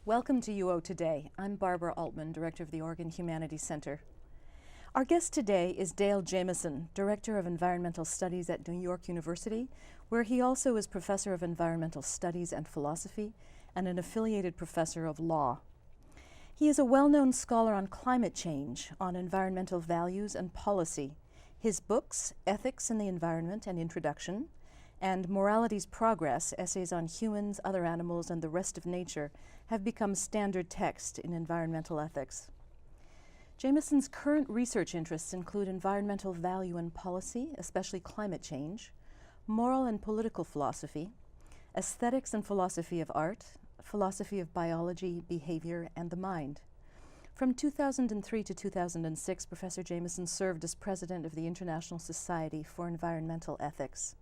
Welcome to UO Today. I'm Barbara Altman, Director of the Oregon Humanities Center. Our guest today is Dale Jamieson, Director of Environmental Studies at New York University, where he also is Professor of Environmental Studies and Philosophy and an affiliated professor of law. He is a well-known scholar on climate change, on environmental values and policy. His books, Ethics in the Environment and Introduction, and Morality's Progress, Essays on Humans, Other Animals, and the Rest of Nature, have become standard text in environmental ethics. Jamieson's current research interests include environmental value and policy, especially climate change, moral and political philosophy, aesthetics and philosophy of art, philosophy of biology, behavior, and the mind. From 2003 to 2006, Professor Jamieson served as president of the International Society for Environmental Ethics.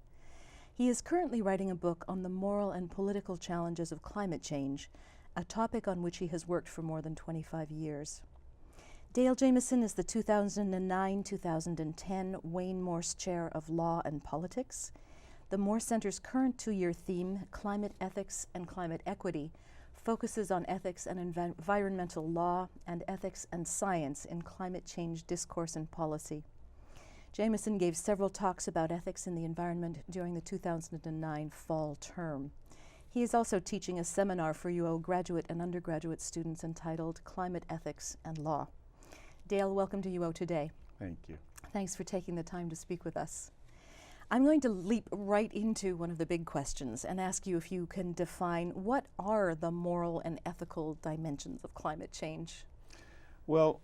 He is currently writing a book on the moral and political challenges of climate change, a topic on which he has worked for more than 25 years. Dale Jamieson is the 2009-2010 Wayne Morse Chair of Law and Politics. The Morse Center's current two-year theme, Climate Ethics and Climate Equity, focuses on ethics and environmental law and ethics and science in climate change discourse and policy. Jamieson gave several talks about ethics in the environment during the 2009 fall term. He is also teaching a seminar for UO graduate and undergraduate students entitled Climate Ethics and Law. Dale, welcome to UO Today. Thank you. Thanks for taking the time to speak with us. I'm going to leap right into one of the big questions and ask you if you can define what are the moral and ethical dimensions of climate change? Well,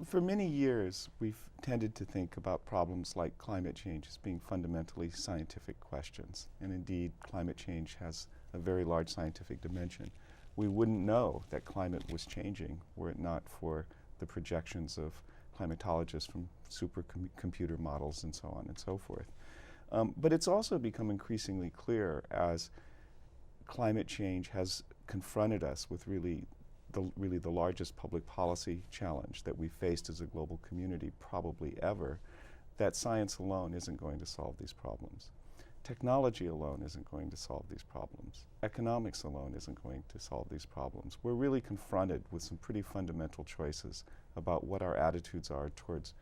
for many years, we've tended to think about problems like climate change as being fundamentally scientific questions. And indeed, climate change has a very large scientific dimension. We wouldn't know that climate was changing were it not for the projections of climatologists from supercomputer models and so on and so forth. But it's also become increasingly clear as climate change has confronted us with really the largest public policy challenge that we've faced as a global community probably ever, that science alone isn't going to solve these problems. Technology alone isn't going to solve these problems. Economics alone isn't going to solve these problems. We're really confronted with some pretty fundamental choices about what our attitudes are towards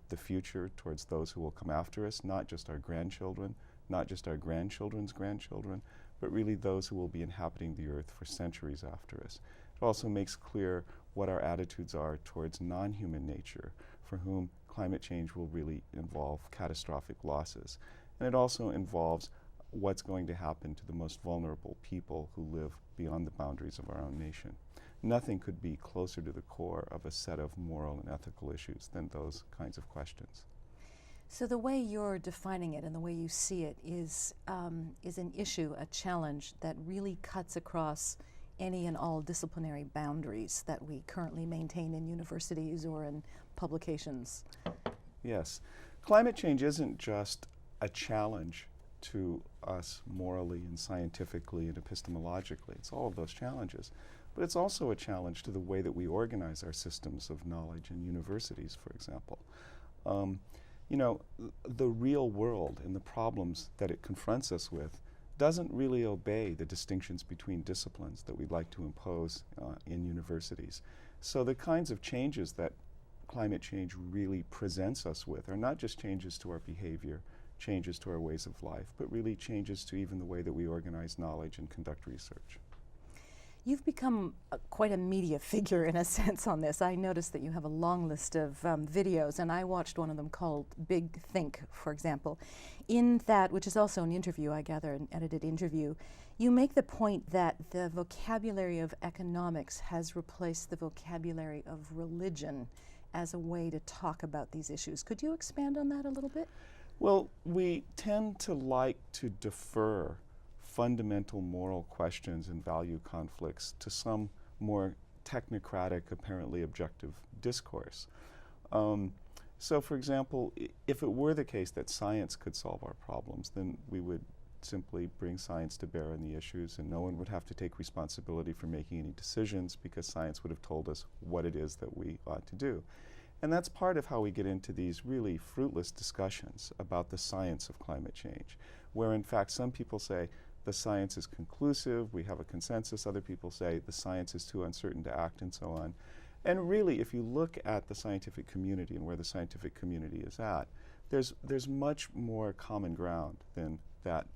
the future, towards those who will come after us, not just our grandchildren, not just our grandchildren's grandchildren, but really those who will be inhabiting the earth for centuries after us. It also makes clear what our attitudes are towards non-human nature, for whom climate change will really involve catastrophic losses. And it also involves what's going to happen to the most vulnerable people who live beyond the boundaries of our own nation. Nothing could be closer to the core of a set of moral and ethical issues than those kinds of questions. So the way you're defining it and the way you see it is an issue, a challenge that really cuts across any and all disciplinary boundaries that we currently maintain in universities or in publications. Yes. Climate change isn't just a challenge to us morally and scientifically and epistemologically. It's all of those challenges. But it's also a challenge to the way that we organize our systems of knowledge in universities, for example. You know, the real world and the problems that it confronts us with doesn't really obey the distinctions between disciplines that we'd like to impose in universities. So the kinds of changes that climate change really presents us with are not just changes to our behavior, changes to our ways of life, but really changes to even the way that we organize knowledge and conduct research. You've become quite a media figure in a sense on this. I noticed that you have a long list of videos, and I watched one of them called Big Think, for example. In that, which is also an interview, I gather, an edited interview, you make the point that the vocabulary of economics has replaced the vocabulary of religion as a way to talk about these issues. Could you expand on that a little bit? Well, we tend to like to defer fundamental moral questions and value conflicts to some more technocratic, apparently objective discourse. So for example, if it were the case that science could solve our problems, then we would simply bring science to bear on the issues and no one would have to take responsibility for making any decisions because science would have told us what it is that we ought to do. And that's part of how we get into these really fruitless discussions about the science of climate change, where in fact some people say, the science is conclusive, we have a consensus. Other people say the science is too uncertain to act, and so on. And really, if you look at the scientific community and where the scientific community is at, there's much more common ground than that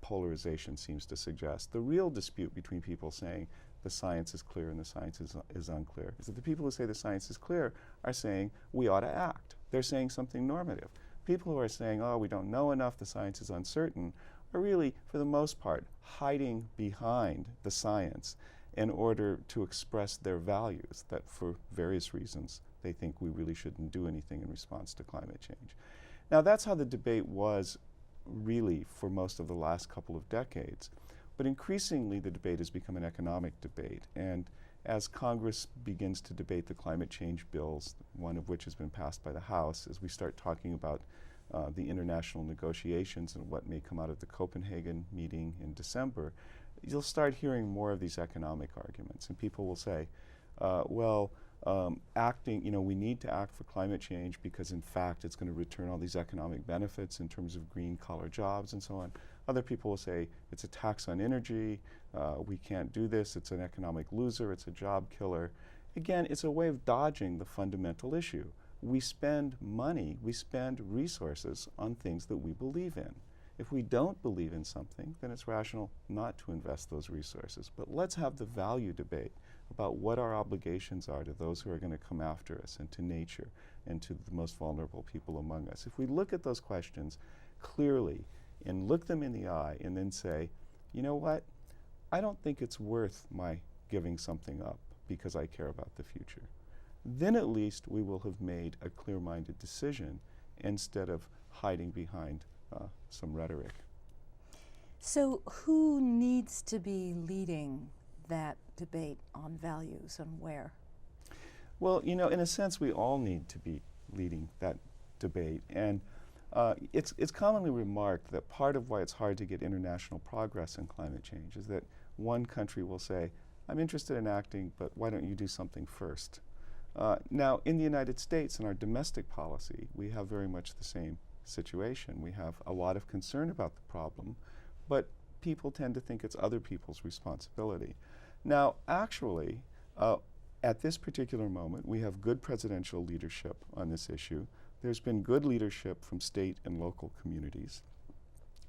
polarization seems to suggest. The real dispute between people saying the science is clear and the science is unclear is that the people who say the science is clear are saying we ought to act. They're saying something normative. People who are saying, oh, we don't know enough, the science is uncertain, are really, for the most part, hiding behind the science in order to express their values, that for various reasons they think we really shouldn't do anything in response to climate change. Now, that's how the debate was really for most of the last couple of decades. But increasingly, the debate has become an economic debate. And as Congress begins to debate the climate change bills, one of which has been passed by the House, as we start talking about the international negotiations and what may come out of the Copenhagen meeting in December, you'll start hearing more of these economic arguments. And people will say, acting, we need to act for climate change because in fact it's going to return all these economic benefits in terms of green collar jobs and so on. Other people will say it's a tax on energy, we can't do this, it's an economic loser, it's a job killer. Again, it's a way of dodging the fundamental issue. We spend money, we spend resources on things that we believe in. If we don't believe in something, then it's rational not to invest those resources. But let's have the value debate about what our obligations are to those who are going to come after us and to nature and to the most vulnerable people among us. If we look at those questions clearly and look them in the eye and then say, you know what, I don't think it's worth my giving something up because I care about the future, then at least we will have made a clear-minded decision instead of hiding behind some rhetoric. So who needs to be leading that debate on values and where? Well, in a sense, we all need to be leading that debate. And it's commonly remarked that part of why it's hard to get international progress in climate change is that one country will say, I'm interested in acting, but why don't you do something first? Now, in the United States, in our domestic policy, we have very much the same situation. We have a lot of concern about the problem, but people tend to think it's other people's responsibility. Now, actually, at this particular moment, we have good presidential leadership on this issue. There's been good leadership from state and local communities.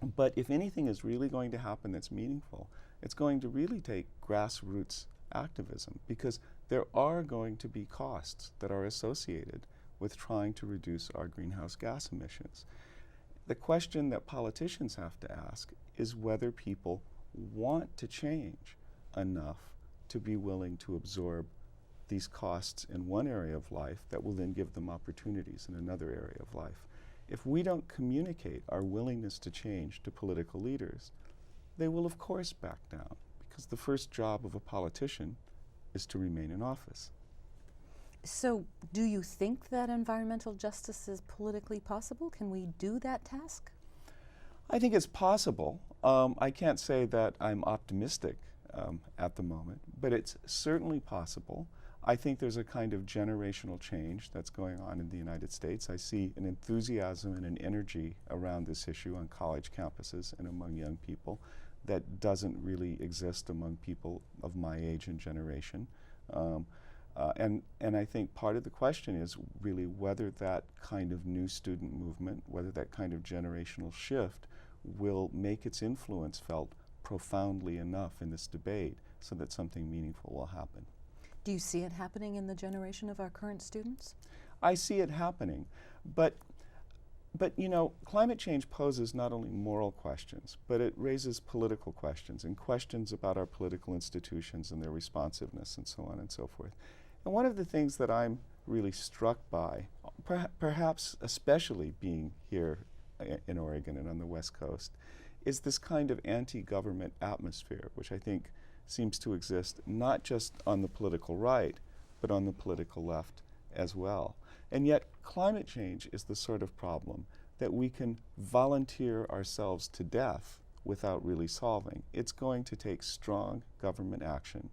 But if anything is really going to happen that's meaningful, it's going to really take grassroots activism, because there are going to be costs that are associated with trying to reduce our greenhouse gas emissions. The question that politicians have to ask is whether people want to change enough to be willing to absorb these costs in one area of life that will then give them opportunities in another area of life. If we don't communicate our willingness to change to political leaders, they will of course back down, because the first job of a politician is to remain in office. So do you think that environmental justice is politically possible? Can we do that task? I think it's possible. I can't say that I'm optimistic at the moment, but it's certainly possible. I think there's a kind of generational change that's going on in the United States. I see an enthusiasm and an energy around this issue on college campuses and among young people that doesn't really exist among people of my age and generation. And I think part of the question is really whether that kind of new student movement, whether that kind of generational shift will make its influence felt profoundly enough in this debate so that something meaningful will happen. Do you see it happening in the generation of our current students? I see it happening, but climate change poses not only moral questions, but it raises political questions and questions about our political institutions and their responsiveness and so on and so forth. And one of the things that I'm really struck by, perhaps especially being here in Oregon and on the West Coast, is this kind of anti-government atmosphere, which I think seems to exist not just on the political right, but on the political left as well. And yet climate change is the sort of problem that we can volunteer ourselves to death without really solving. It's going to take strong government action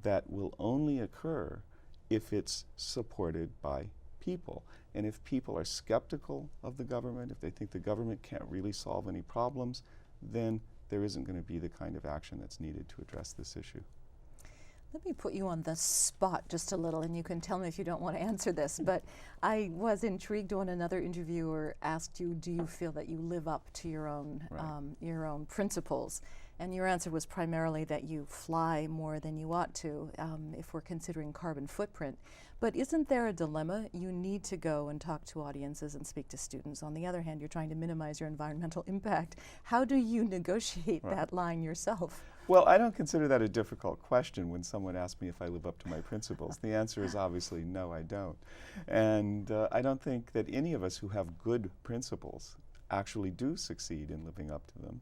that will only occur if it's supported by people. And if people are skeptical of the government, if they think the government can't really solve any problems, then there isn't going to be the kind of action that's needed to address this issue. Let me put you on the spot just a little, and you can tell me if you don't want to answer this, but I was intrigued when another interviewer asked you, do you feel that you live up to your own principles? And your answer was primarily that you fly more than you ought to, if we're considering carbon footprint. But isn't there a dilemma? You need to go and talk to audiences and speak to students. On the other hand, you're trying to minimize your environmental impact. How do you negotiate that line yourself? Well, I don't consider that a difficult question when someone asks me if I live up to my principles. The answer is obviously no, I don't. And I don't think that any of us who have good principles actually do succeed in living up to them.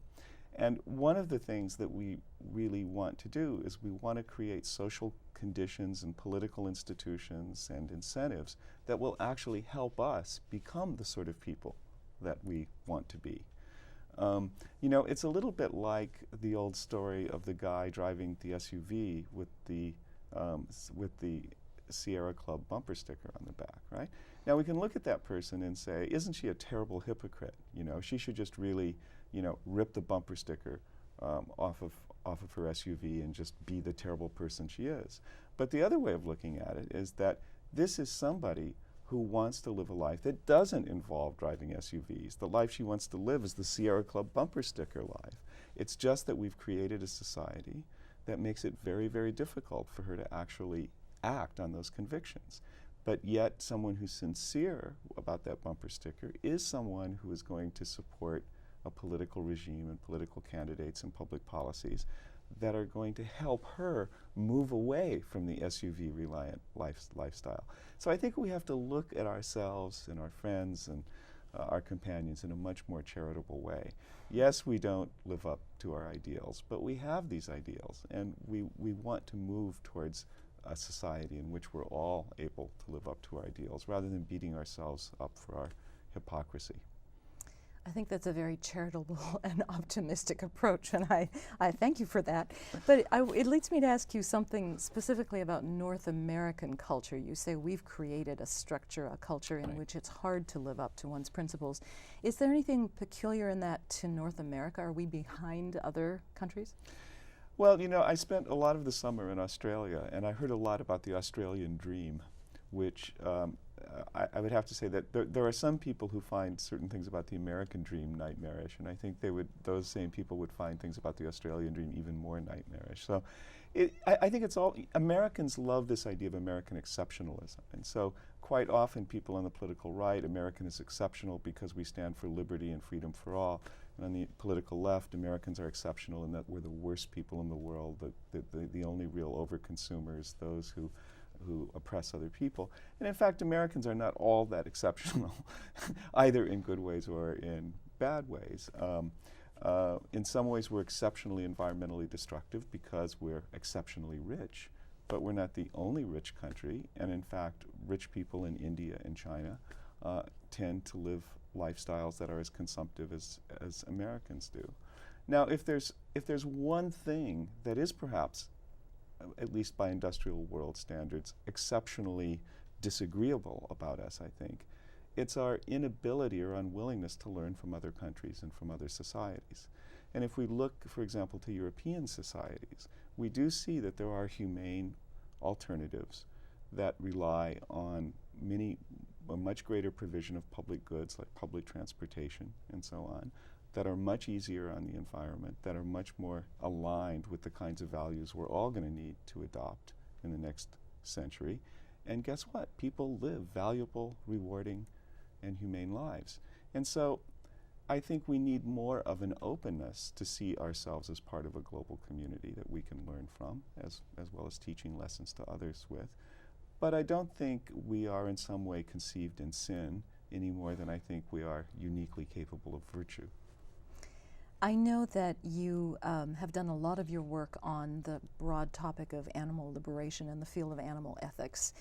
And one of the things that we really want to do is we want to create social conditions and political institutions and incentives that will actually help us become the sort of people that we want to be. You know, it's a little bit like the old story of the guy driving the SUV with the Sierra Club bumper sticker on the back, right? Now we can look at that person and say, isn't she a terrible hypocrite? You know, she should just really, you know, rip the bumper sticker off of her SUV and just be the terrible person she is. But the other way of looking at it is that this is somebody who wants to live a life that doesn't involve driving SUVs. The life she wants to live is the Sierra Club bumper sticker life. It's just that we've created a society that makes it very, very difficult for her to actually act on those convictions. But yet someone who's sincere about that bumper sticker is someone who is going to support a political regime and political candidates and public policies that are going to help her move away from the SUV-reliant lifestyle. So I think we have to look at ourselves and our friends and our companions in a much more charitable way. Yes, we don't live up to our ideals, but we have these ideals, and we want to move towards a society in which we're all able to live up to our ideals rather than beating ourselves up for our hypocrisy. I think that's a very charitable and optimistic approach, and I thank you for that. But it leads me to ask you something specifically about North American culture. You say we've created a structure, a culture in which it's hard to live up to one's principles. Is there anything peculiar in that to North America? Are we behind other countries? Well, you know, I spent a lot of the summer in Australia, and I heard a lot about the Australian dream, which I would have to say that there are some people who find certain things about the American dream nightmarish, and I think those same people would find things about the Australian dream even more nightmarish. So I think it's all, Americans love this idea of American exceptionalism, and so quite often people on the political right, American is exceptional because we stand for liberty and freedom for all, and on the political left, Americans are exceptional in that we're the worst people in the world, the only real overconsumers, those who oppress other people. And in fact, Americans are not all that exceptional, either in good ways or in bad ways. In some ways, we're exceptionally environmentally destructive because we're exceptionally rich, but we're not the only rich country. And in fact, rich people in India and China tend to live lifestyles that are as consumptive as Americans do. Now, if there's one thing that is perhaps, at least by industrial world standards, exceptionally disagreeable about us, I think, it's our inability or unwillingness to learn from other countries and from other societies. And if we look, for example, to European societies, we do see that there are humane alternatives that rely on a much greater provision of public goods like public transportation and so on, that are much easier on the environment, that are much more aligned with the kinds of values we're all going to need to adopt in the next century. And guess what? People live valuable, rewarding, and humane lives. And so I think we need more of an openness to see ourselves as part of a global community that we can learn from, as well as teaching lessons to others with. But I don't think we are in some way conceived in sin any more than I think we are uniquely capable of virtue. I know that you have done a lot of your work on the broad topic of animal liberation in the field of animal ethics.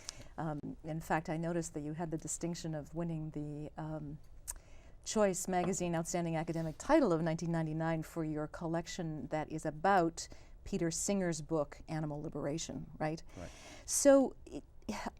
In fact, I noticed that you had the distinction of winning the Choice Magazine Outstanding Academic Title of 1999 for your collection that is about Peter Singer's book, Animal Liberation, right? Right. So,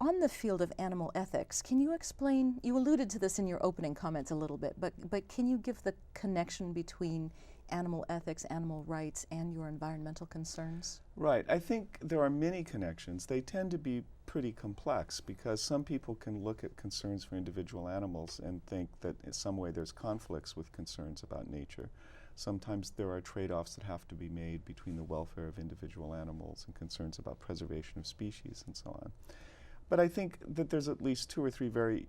on the field of animal ethics, can you explain, you alluded to this in your opening comments a little bit, but can you give the connection between animal ethics, animal rights, and your environmental concerns? Right. I think there are many connections. They tend to be pretty complex because some people can look at concerns for individual animals and think that in some way there's conflicts with concerns about nature. Sometimes there are trade-offs that have to be made between the welfare of individual animals and concerns about preservation of species and so on. But I think that there's at least two or three very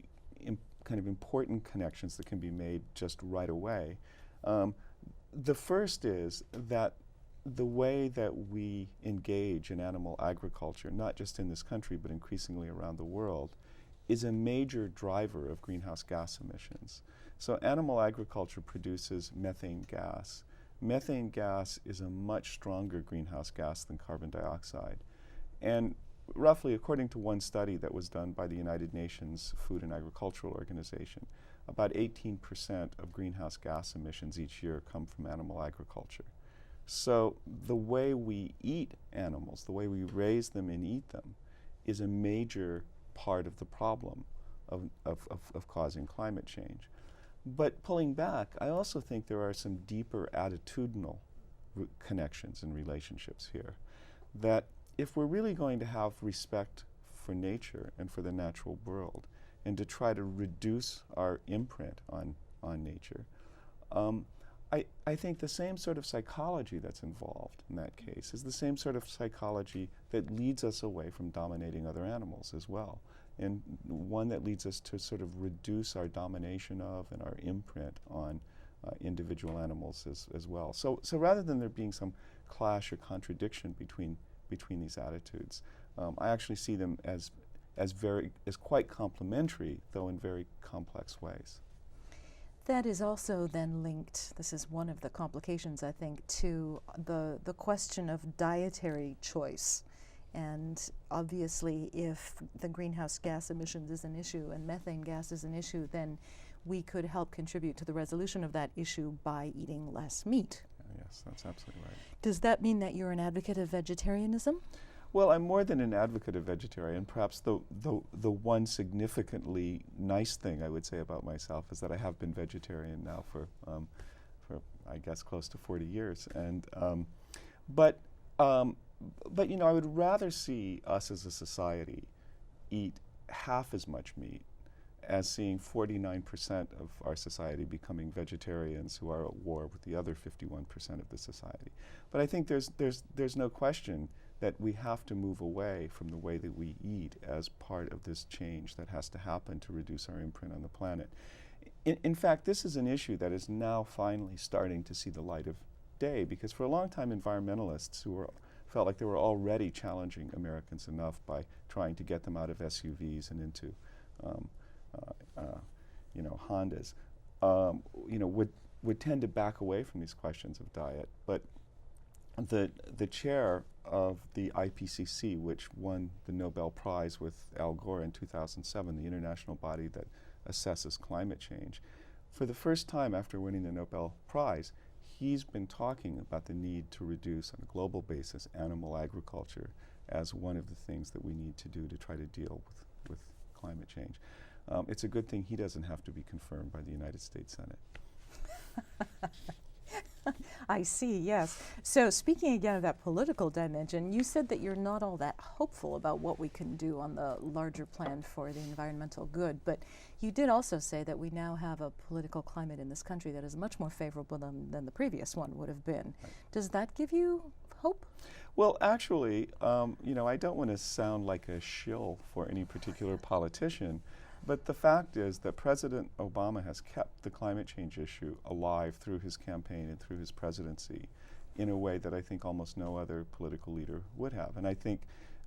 kind of important connections that can be made just right away. The first is that the way that we engage in animal agriculture, not just in this country but increasingly around the world, is a major driver of greenhouse gas emissions. So animal agriculture produces methane gas. Methane gas is a much stronger greenhouse gas than carbon dioxide. And roughly, according to one study that was done by the United Nations Food and Agricultural Organization, about 18% of greenhouse gas emissions each year come from animal agriculture. So the way we eat animals, the way we raise them and eat them, is a major part of the problem of causing climate change. But pulling back, I also think there are some deeper attitudinal connections and relationships here. That if we're really going to have respect for nature and for the natural world, and to try to reduce our imprint on nature, I think the same sort of psychology that's involved in that case is the same sort of psychology that leads us away from dominating other animals as well, and one that leads us to sort of reduce our domination of and our imprint on individual animals as well. So rather than there being some clash or contradiction between these attitudes, I actually see them as quite complementary, though in very complex ways. That is also then linked, this is one of the complications, I think, to the question of dietary choice. And obviously, if the greenhouse gas emissions is an issue and methane gas is an issue, then we could help contribute to the resolution of that issue by eating less meat. Yes, that's absolutely right. Does that mean that you're an advocate of vegetarianism? Well, I'm more than an advocate of vegetarian. Perhaps the one significantly nice thing I would say about myself is that I have been vegetarian now for I guess close to 40 years. And but you know, I would rather see us as a society eat half as much meat as seeing 49% of our society becoming vegetarians who are at war with the other 51% of the society. But I think there's no question that we have to move away from the way that we eat as part of this change that has to happen to reduce our imprint on the planet. In fact, this is an issue that is now finally starting to see the light of day, because for a long time environmentalists who felt like they were already challenging Americans enough by trying to get them out of SUVs and into you know, Hondas, you know, would tend to back away from these questions of diet. But the chair of the IPCC, which won the Nobel Prize with Al Gore in 2007, the international body that assesses climate change, for the first time after winning the Nobel Prize, he's been talking about the need to reduce on a global basis animal agriculture as one of the things that we need to do to try to deal with climate change. It's a good thing he doesn't have to be confirmed by the United States Senate. I see, yes. So speaking again of that political dimension, you said that you're not all that hopeful about what we can do on the larger plan for the environmental good, but you did also say that we now have a political climate in this country that is much more favorable than the previous one would have been. Right. Does that give you hope? Well, actually, you know, I don't want to sound like a shill for any particular politician, but the fact is that President Obama has kept the climate change issue alive through his campaign and through his presidency in a way that I think almost no other political leader would have. And I think,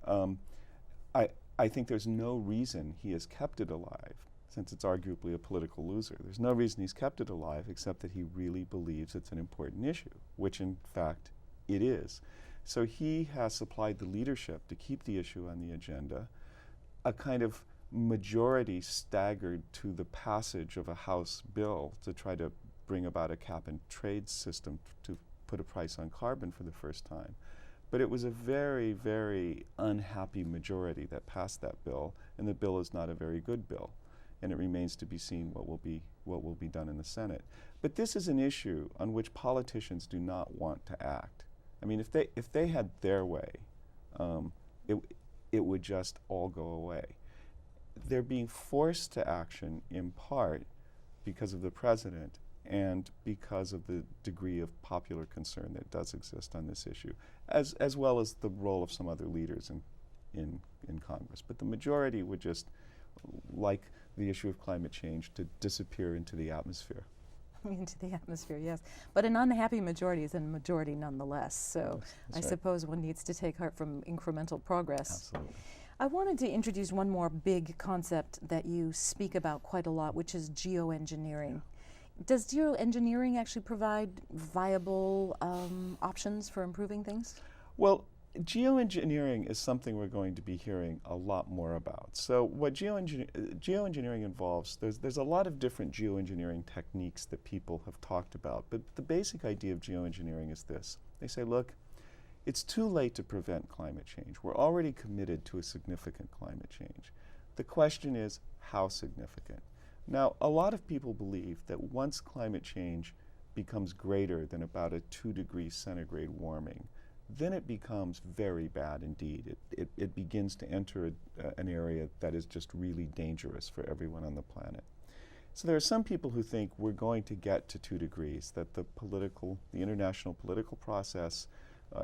I think there's no reason he has kept it alive, since it's arguably a political loser. There's no reason he's kept it alive except that he really believes it's an important issue, which in fact it is. So he has supplied the leadership to keep the issue on the agenda. A kind of majority staggered to the passage of a House bill to try to bring about a cap-and-trade system to put a price on carbon for the first time. But it was a very, very unhappy majority that passed that bill, and the bill is not a very good bill. and it remains to be seen what will be done in the Senate. But this is an issue on which politicians do not want to act. I mean, if they had their way, it would just all go away. They're being forced to action in part because of the president and because of the degree of popular concern that does exist on this issue, as well as the role of some other leaders in Congress. But the majority would just like the issue of climate change to disappear into the atmosphere. Into the atmosphere, yes. But an unhappy majority is a majority nonetheless. So I suppose one needs to take heart from incremental progress. Absolutely. I wanted to introduce one more big concept that you speak about quite a lot, which is geoengineering. Does geoengineering actually provide viable options for improving things? Well, geoengineering is something we're going to be hearing a lot more about. So what geoengineering involves, there's a lot of different geoengineering techniques that people have talked about, but the basic idea of geoengineering is this. They say, look, it's too late to prevent climate change. We're already committed to a significant climate change. The question is, how significant? Now, a lot of people believe that once climate change becomes greater than about a 2 degrees centigrade warming, then it becomes very bad indeed. It begins to enter an area that is just really dangerous for everyone on the planet. So there are some people who think we're going to get to 2 degrees, that the international political process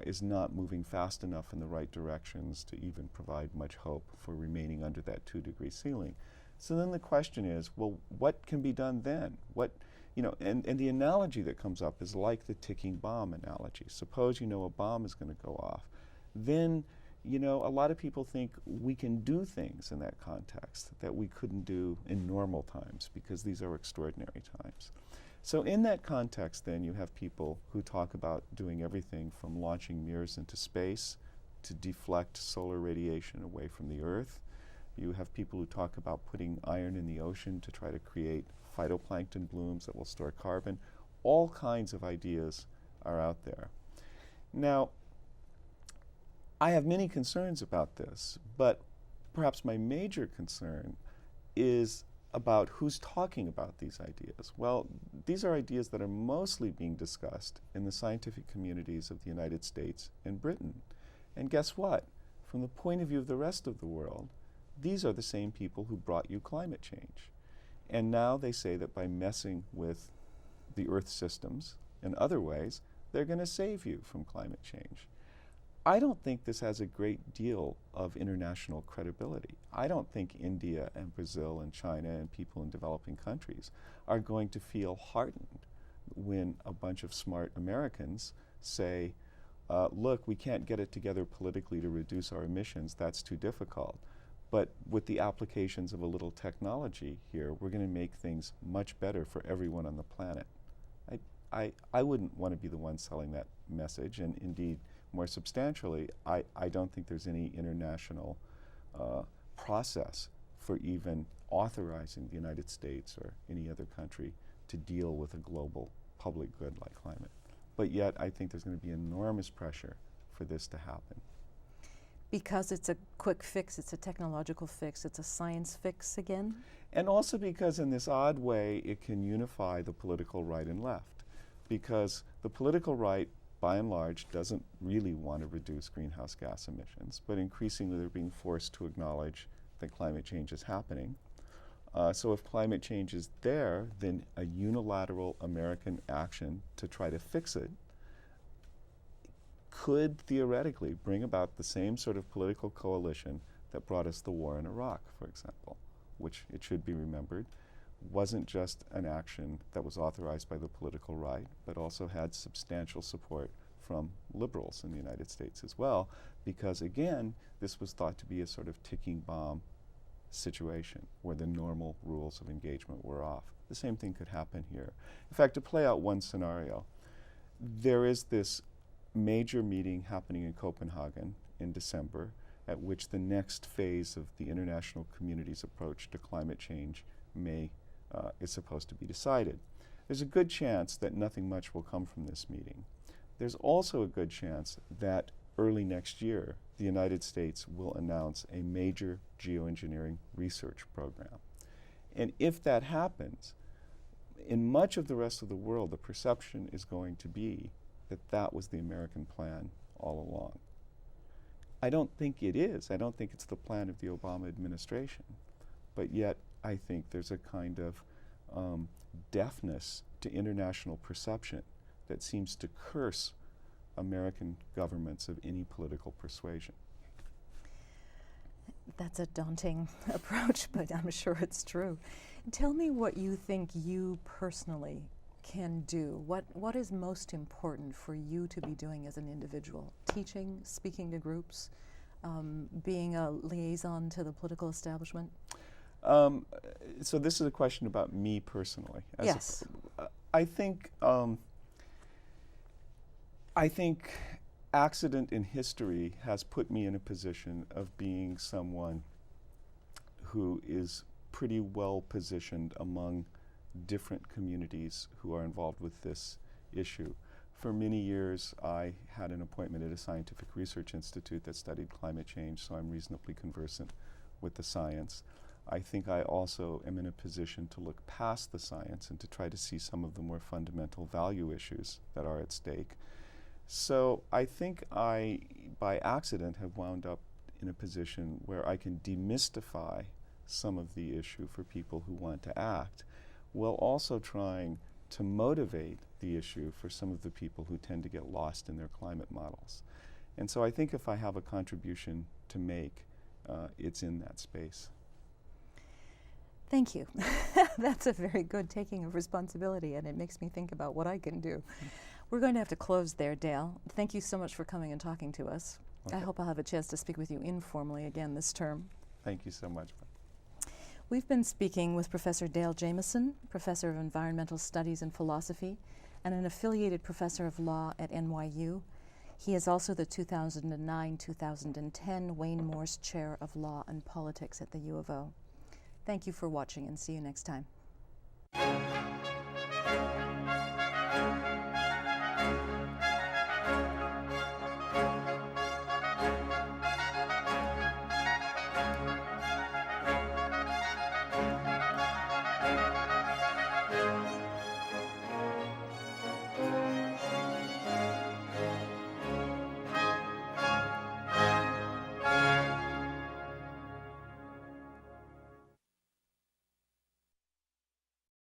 is not moving fast enough in the right directions to even provide much hope for remaining under that 2 degree ceiling. So then the question is, well, what can be done then? And the analogy that comes up is like the ticking bomb analogy. Suppose a bomb is going to go off. Then, a lot of people think we can do things in that context that we couldn't do in normal times because these are extraordinary times. So in that context, then, you have people who talk about doing everything from launching mirrors into space to deflect solar radiation away from the Earth. You have people who talk about putting iron in the ocean to try to create phytoplankton blooms that will store carbon. All kinds of ideas are out there. Now, I have many concerns about this, but perhaps my major concern is about who's talking about these ideas. Well, these are ideas that are mostly being discussed in the scientific communities of the United States and Britain. And guess what? From the point of view of the rest of the world, these are the same people who brought you climate change. And now they say that by messing with the Earth's systems in other ways, they're going to save you from climate change. I don't think this has a great deal of international credibility. I don't think India and Brazil and China and people in developing countries are going to feel heartened when a bunch of smart Americans say, look, we can't get it together politically to reduce our emissions. That's too difficult. But with the applications of a little technology here, we're going to make things much better for everyone on the planet. I wouldn't want to be the one selling that message, and indeed, more substantially, I don't think there's any international process for even authorizing the United States or any other country to deal with a global public good like climate. But yet, I think there's going to be enormous pressure for this to happen. Because it's a quick fix, it's a technological fix, it's a science fix again? And also because in this odd way, it can unify the political right and left. Because the political right, by and large, doesn't really want to reduce greenhouse gas emissions, but increasingly they're being forced to acknowledge that climate change is happening. So if climate change is there, then a unilateral American action to try to fix it could theoretically bring about the same sort of political coalition that brought us the war in Iraq, for example, which, it should be remembered, wasn't just an action that was authorized by the political right, but also had substantial support from liberals in the United States as well, because again, this was thought to be a sort of ticking bomb situation where the normal rules of engagement were off. The same thing could happen here. In fact, to play out one scenario, there is this major meeting happening in Copenhagen in December, at which the next phase of the international community's approach to climate change is supposed to be decided. There's a good chance that nothing much will come from this meeting. There's also a good chance that early next year, the United States will announce a major geoengineering research program. And if that happens, in much of the rest of the world, the perception is going to be that that was the American plan all along. I don't think it is. I don't think it's the plan of the Obama administration. But yet, I think there's a kind of deafness to international perception that seems to curse American governments of any political persuasion. That's a daunting approach, but I'm sure it's true. Tell me what you think you personally can do. What is most important for you to be doing as an individual? Teaching, speaking to groups, being a liaison to the political establishment? So this is a question about me personally. Yes. I think accident in history has put me in a position of being someone who is pretty well positioned among different communities who are involved with this issue. For many years, I had an appointment at a scientific research institute that studied climate change, so I'm reasonably conversant with the science. I think I also am in a position to look past the science and to try to see some of the more fundamental value issues that are at stake. So I think I, by accident, have wound up in a position where I can demystify some of the issue for people who want to act, while also trying to motivate the issue for some of the people who tend to get lost in their climate models. And so I think if I have a contribution to make, it's in that space. Thank you. That's a very good taking of responsibility, and it makes me think about what I can do. We're going to have to close there, Dale. Thank you so much for coming and talking to us. Okay. I hope I'll have a chance to speak with you informally again this term. Thank you so much. We've been speaking with Professor Dale Jamieson, Professor of Environmental Studies and Philosophy, and an affiliated professor of law at NYU. He is also the 2009-2010 Wayne Morse Chair of Law and Politics at the U of O. Thank you for watching, and see you next time.